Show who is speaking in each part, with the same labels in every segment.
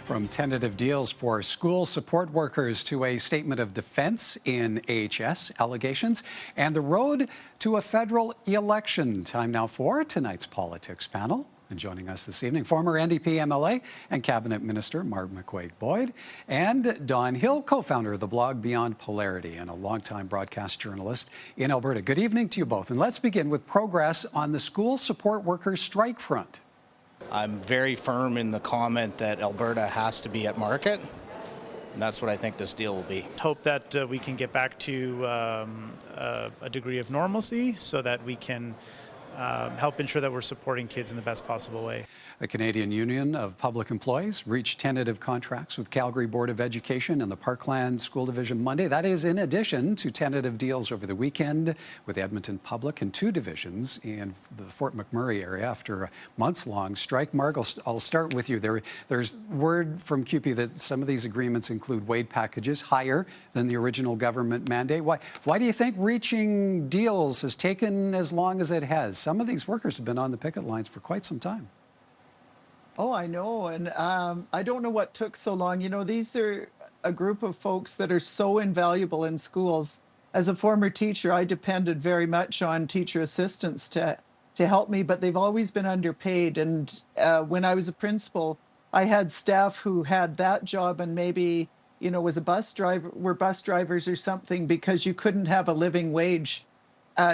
Speaker 1: From tentative deals for school support workers to a statement of defense in AHS allegations and the road to a federal election. Time now for tonight's politics panel. And joining us this evening, former NDP MLA and Cabinet Minister Marg McCuaig-Boyd, and Don Hill, co-founder of the blog Beyond Polarity and a longtime broadcast journalist in Alberta. Good evening to you both. And let's begin with progress on the school support workers strike front.
Speaker 2: I'm very firm in the comment that Alberta has to be at market, and that's what I think this deal will be.
Speaker 3: Hope that we can get back to a degree of normalcy so that we can help ensure that we're supporting kids in the best possible way.
Speaker 1: The Canadian Union of Public Employees reached tentative contracts with Calgary Board of Education and the Parkland School Division Monday. That is in addition to tentative deals over the weekend with Edmonton Public and two divisions in the Fort McMurray area after a months-long strike. Marg, I'll start with you. There's word from CUPE that some of these agreements include wage packages higher than the original government mandate. Why do you think reaching deals has taken as long as it has? Some of these workers have been on the picket lines for quite some time.
Speaker 4: Oh, I know. And I don't know what took so long. You know, these are a group of folks that are so invaluable in schools. As a former teacher, I depended very much on teacher assistants to help me, but they've always been underpaid. And when I was a principal, I had staff who had that job and maybe, you know, was a bus driver, were bus drivers or something, because you couldn't have a living wage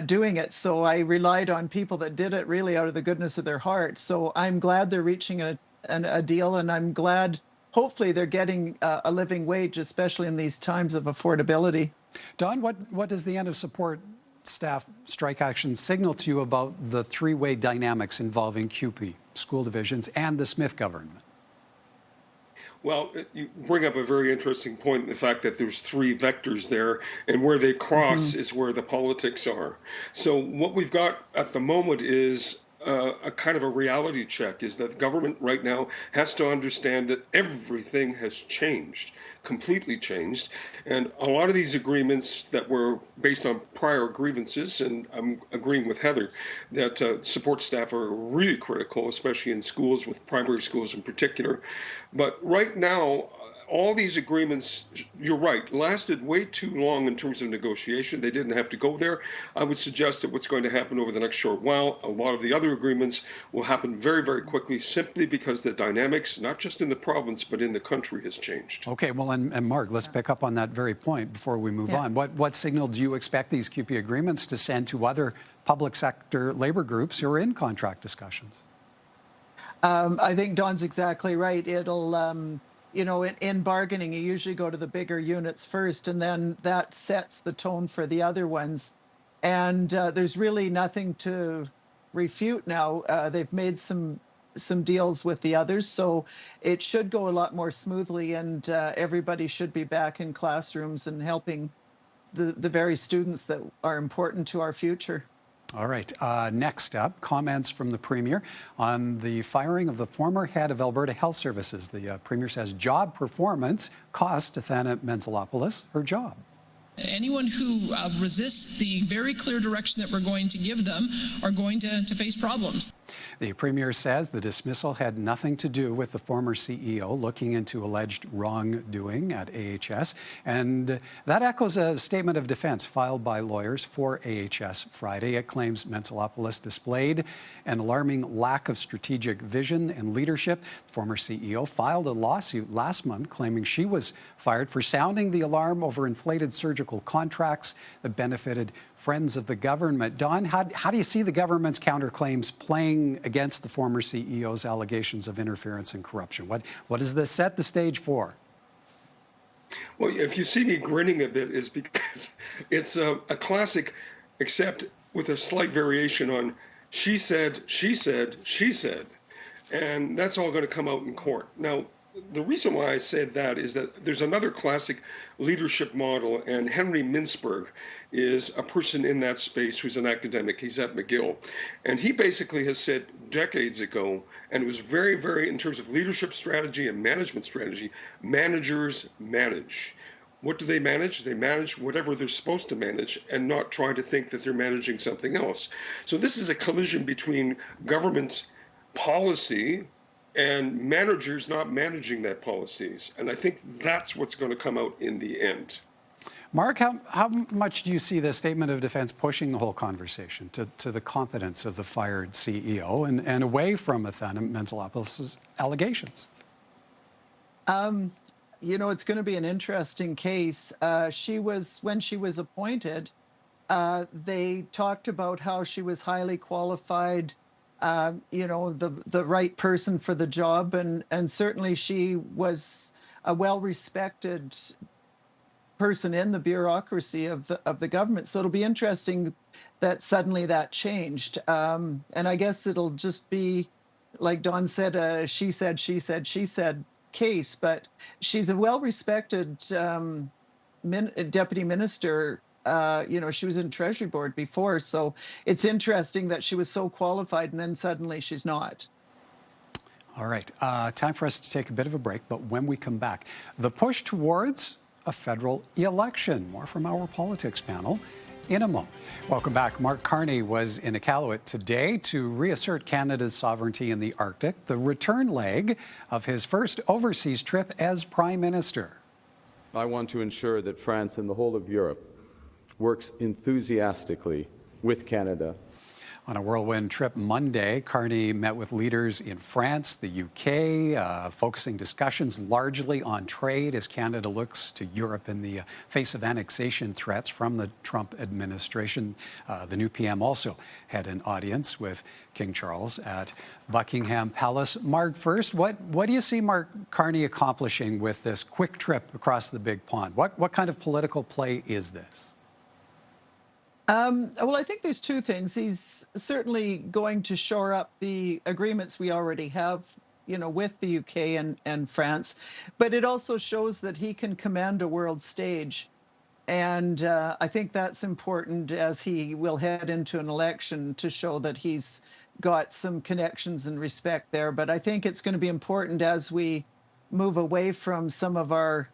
Speaker 4: doing it. So I relied on people that did it really out of the goodness of their heart. So I'm glad they're reaching a deal, and I'm glad hopefully they're getting a living wage, especially in these times of affordability.
Speaker 1: Don, what does the end of support staff strike action signal to you about the three-way dynamics involving CUPE, school divisions, and the Smith government?
Speaker 5: Well, you bring up a very interesting point in the fact that there's three vectors there, and where they cross is where the politics are. So what we've got at the moment is a kind of a reality check, is that the government right now has to understand that everything has changed, completely changed. And a lot of these agreements that were based on prior grievances, and I'm agreeing with Heather, that support staff are really critical, especially in schools, with primary schools in particular. But right now, all these agreements, you're right, lasted way too long in terms of negotiation. They didn't have to go there. I would suggest that what's going to happen over the next short while, a lot of the other agreements will happen very, very quickly, simply because the dynamics, not just in the province, but in the country, has changed.
Speaker 1: Okay, well, and Marg, let's pick up on that very point before we move on. What signal do you expect these CUPE agreements to send to other public sector labor groups who are in contract discussions?
Speaker 4: I think Don's exactly right. It'll... you know, in bargaining, you usually go to the bigger units first, and then that sets the tone for the other ones. And there's really nothing to refute now. They've made some deals with the others, so it should go a lot more smoothly, and everybody should be back in classrooms and helping the very students that are important to our future.
Speaker 1: All right. Next up, comments from the Premier on the firing of the former head of Alberta Health Services. The Premier says job performance cost Athana Mentzelopoulos her job.
Speaker 6: Anyone who resists the very clear direction that we're going to give them are going to face problems.
Speaker 1: The Premier says the dismissal had nothing to do with the former CEO looking into alleged wrongdoing at AHS, and that echoes a statement of defense filed by lawyers for AHS Friday. It claims Mentzelopoulos displayed an alarming lack of strategic vision and leadership. The former CEO filed a lawsuit last month claiming she was fired for sounding the alarm over inflated surgical contracts that benefited friends of the government. Don, how do you see the government's counterclaims playing against the former CEO's allegations of interference and corruption? What does this set the stage for?
Speaker 5: Well, if you see me grinning a bit, is because it's a classic, except with a slight variation on she said, she said, she said. And that's all going to come out in court. Now, the reason why I said that is that there's another classic leadership model, and Henry Mintzberg is a person in that space who's an academic. He's at McGill. And he basically has said decades ago, and it was very, very, in terms of leadership strategy and management strategy, managers manage. What do they manage? They manage whatever they're supposed to manage and not try to think that they're managing something else. So this is a collision between government policy and managers not managing that policies. And I think that's what's going to come out in the end.
Speaker 1: Marg, how much do you see the statement of defense pushing the whole conversation to the competence of the fired CEO and away from Athena Mentzelopoulos' allegations?
Speaker 4: It's going to be an interesting case. When she was appointed, they talked about how she was highly qualified, the right person for the job, and certainly she was a well-respected person in the bureaucracy of the government. So it'll be interesting that suddenly that changed. And I guess it'll just be, like Don said, she said case, but she's a well-respected deputy minister. She was in Treasury Board before, so it's interesting that she was so qualified and then suddenly she's not.
Speaker 1: All right, time for us to take a bit of a break, but when we come back, the push towards a federal election. More from our politics panel in a moment. Welcome back. Mark Carney was in Iqaluit today to reassert Canada's sovereignty in the Arctic, the return leg of his first overseas trip as Prime Minister.
Speaker 7: I want to ensure that France and the whole of Europe works enthusiastically with Canada.
Speaker 1: On a whirlwind trip Monday, Carney met with leaders in France, the UK, focusing discussions largely on trade as Canada looks to Europe in the face of annexation threats from the Trump administration. The new PM also had an audience with King Charles at Buckingham Palace. Marg, first, what do you see Mark Carney accomplishing with this quick trip across the big pond? What kind of political play is this?
Speaker 4: Well, I think there's two things. He's certainly going to shore up the agreements we already have, with the UK and France, but it also shows that he can command a world stage. And I think that's important as he will head into an election to show that he's got some connections and respect there. But I think it's going to be important as we move away from some of our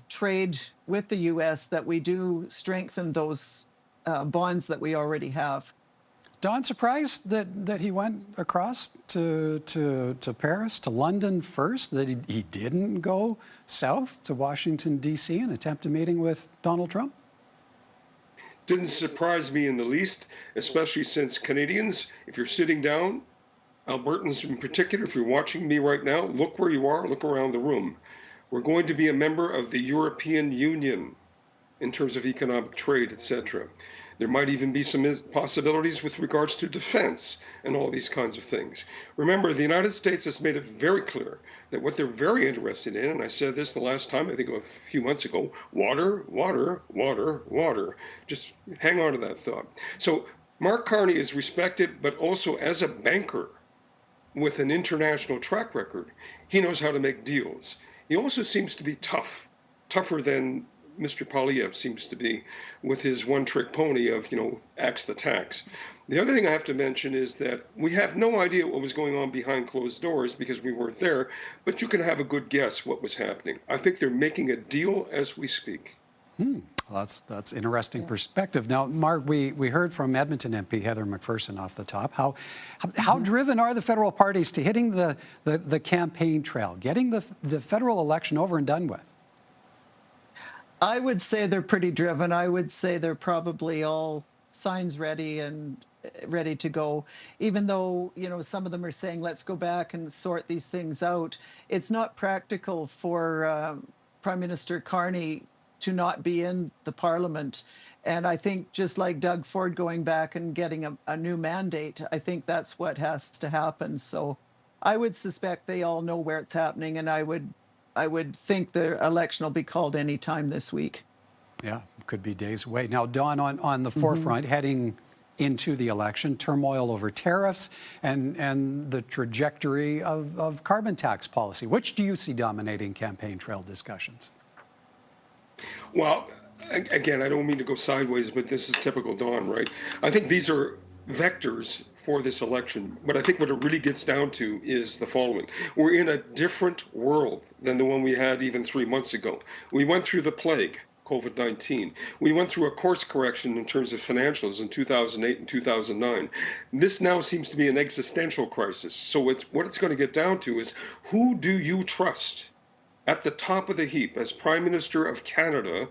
Speaker 4: trade with the U.S. that we do strengthen those bonds that we already have.
Speaker 1: Don, surprised that he went across to Paris, to London first, that he didn't go south to Washington, D.C. and attempt a meeting with Donald Trump?
Speaker 5: Didn't surprise me in the least, especially since Canadians, if you're sitting down, Albertans in particular, if you're watching me right now, look where you are, look around the room. We're going to be a member of the European Union in terms of economic trade, etc. There might even be some possibilities with regards to defense and all these kinds of things. Remember, the United States has made it very clear that what they're very interested in, and I said this the last time, I think a few months ago, water, water, water, water. Just hang on to that thought. So Mark Carney is respected, but also as a banker with an international track record, he knows how to make deals. He also seems to be tougher than Mr. Poilievre seems to be with his one-trick pony of, axe the tax. The other thing I have to mention is that we have no idea what was going on behind closed doors because we weren't there, but you can have a good guess what was happening. I think they're making a deal as we speak.
Speaker 1: Well, that's interesting perspective. Now, Marg, we heard from Edmonton MP Heather McPherson off the top. How driven are the federal parties to hitting the campaign trail, getting the federal election over and done with?
Speaker 4: I would say they're pretty driven. I would say they're probably all signs ready and ready to go. Even though, some of them are saying, let's go back and sort these things out. It's not practical for Prime Minister Carney to not be in the Parliament. And I think just like Doug Ford going back and getting a new mandate, I think that's what has to happen. So I would suspect they all know where it's happening, and I would think the election will be called any time this week. Yeah,
Speaker 1: could be days away. Now, Dawn, on the forefront, heading into the election, turmoil over tariffs and the trajectory of carbon tax policy. Which do you see dominating campaign trail discussions?
Speaker 5: Well, again, I don't mean to go sideways, but this is typical Dawn, right? I think these are vectors for this election. But I think what it really gets down to is the following. We're in a different world than the one we had even 3 months ago. We went through the plague. COVID-19. We went through a course correction in terms of financials in 2008 and 2009. This now seems to be an existential crisis. So what it's going to get down to is, who do you trust at the top of the heap as Prime Minister of Canada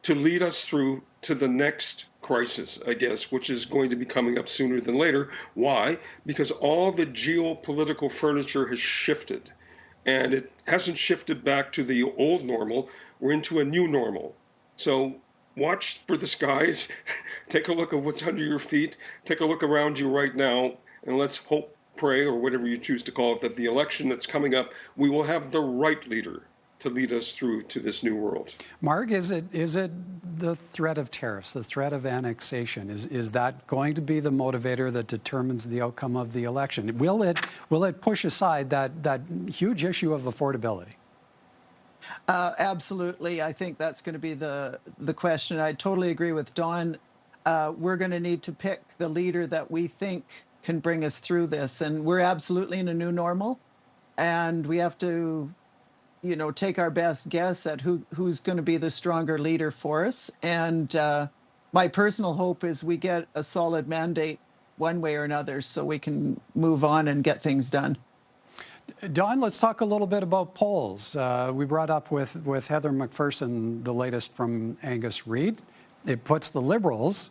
Speaker 5: to lead us through to the next crisis, I guess, which is going to be coming up sooner than later. Why? Because all the geopolitical furniture has shifted. And it hasn't shifted back to the old normal. We're into a new normal. So watch for the skies. Take a look at what's under your feet. Take a look around you right now. And let's hope, pray, or whatever you choose to call it, that the election that's coming up, we will have the right leader to lead us through to this new world.
Speaker 1: Marg, is it the threat of tariffs, the threat of annexation? Is that going to be the motivator that determines the outcome of the election? Will it push aside that huge issue of affordability?
Speaker 4: Absolutely. I think that's going to be the question. I totally agree with Don. We're going to need to pick the leader that we think can bring us through this. And we're absolutely in a new normal. And we have to, take our best guess at who's going to be the stronger leader for us. And my personal hope is we get a solid mandate one way or another so we can move on and get things done.
Speaker 1: Don, let's talk a little bit about polls. We brought up with Heather McPherson the latest from Angus Reid. It puts the Liberals,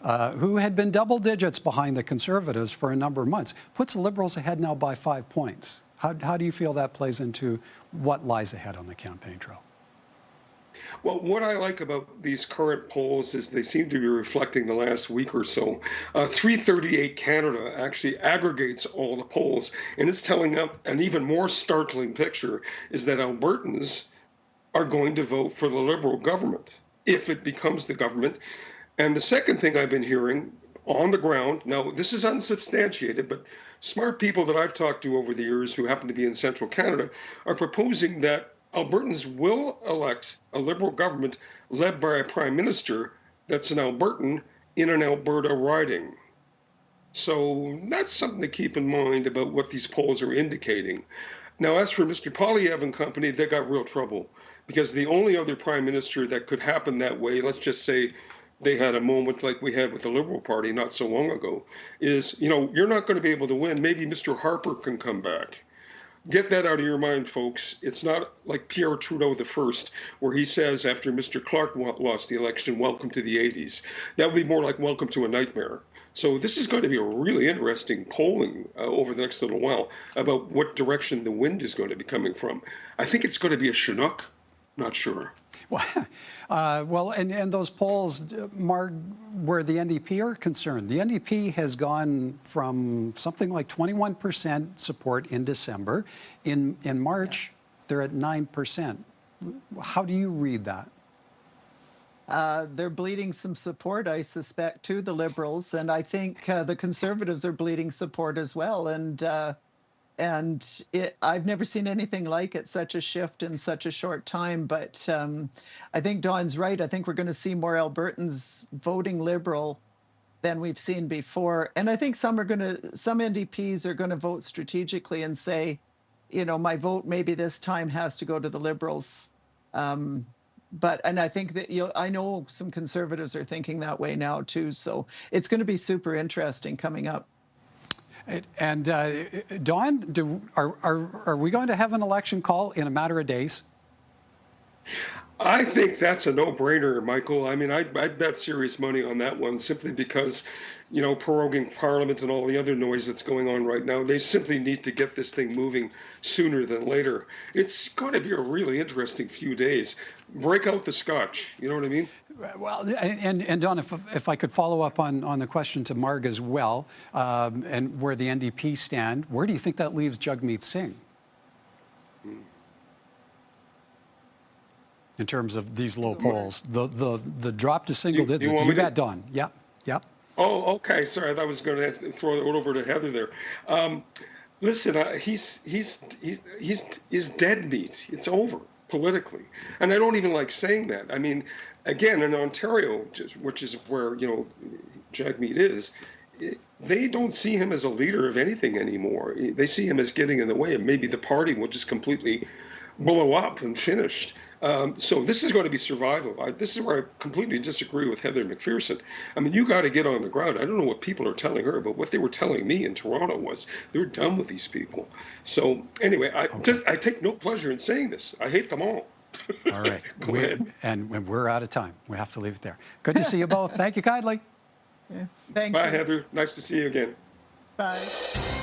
Speaker 1: who had been double digits behind the Conservatives for a number of months, puts the Liberals ahead now by 5 points. How do you feel that plays into what lies ahead on the campaign trail?
Speaker 5: Well, what I like about these current polls is they seem to be reflecting the last week or so. 338 Canada actually aggregates all the polls, and it's telling up an even more startling picture is that Albertans are going to vote for the Liberal government if it becomes the government. And the second thing I've been hearing on the ground, now this is unsubstantiated, but smart people that I've talked to over the years who happen to be in central Canada are proposing that Albertans will elect a Liberal government led by a Prime Minister that's an Albertan in an Alberta riding. So that's something to keep in mind about what these polls are indicating. Now, as for Mr. Poilievre and company, they got real trouble because the only other Prime Minister that could happen that way, let's just say they had a moment like we had with the Liberal Party not so long ago, is, you're not going to be able to win. Maybe Mr. Harper can come back. Get that out of your mind, folks. It's not like Pierre Trudeau the First, where he says after Mr. Clark lost the election, welcome to the 80s. That would be more like welcome to a nightmare. So this is going to be a really interesting polling over the next little while about what direction the wind is going to be coming from. I think it's going to be a Chinook. Not sure.
Speaker 1: Well, and those polls, Marg, where the NDP are concerned, the NDP has gone from something like 21% support in December. In March, they're at 9%. How do you read that?
Speaker 4: They're bleeding some support, I suspect, to the Liberals, and I think the Conservatives are bleeding support as well. And I've never seen anything like it, such a shift in such a short time. But I think Don's right. I think we're going to see more Albertans voting Liberal than we've seen before. And I think some NDPs are going to vote strategically and say, my vote maybe this time has to go to the Liberals. And I think that I know some Conservatives are thinking that way now too. So it's going to be super interesting coming up.
Speaker 1: And Dawn, are we going to have an election call in a matter of days?
Speaker 5: I think that's a no-brainer, Michael. I mean, I'd bet serious money on that one simply because, proroguing Parliament and all the other noise that's going on right now, they simply need to get this thing moving sooner than later. It's going to be a really interesting few days. Break out the scotch, you know what I mean?
Speaker 1: Well, and Don, if I could follow up on the question to Marg as well, and where the NDP stand, where do you think that leaves Jagmeet Singh? In terms of these low polls, the drop to single digits. You bet, Don. Yep.
Speaker 5: Oh, okay. Sorry, I thought I was going to throw it over to Heather there. Listen, he's dead meat. It's over politically, and I don't even like saying that. I mean, again, in Ontario, which is where Jagmeet is, they don't see him as a leader of anything anymore. They see him as getting in the way, and maybe the party will just completely blow up and finished. So this is going to be survival. This is where I completely disagree with Heather McPherson. I mean, you got to get on the ground. I don't know what people are telling her, but what they were telling me in Toronto was they're done with these people. So anyway, I take no pleasure in saying this. I hate them all.
Speaker 1: All right. And we're out of time. We have to leave it there. Good to see you both. Thank you kindly.
Speaker 4: Yeah. Thank
Speaker 5: Bye,
Speaker 4: you.
Speaker 5: Heather. Nice to see you again.
Speaker 4: Bye.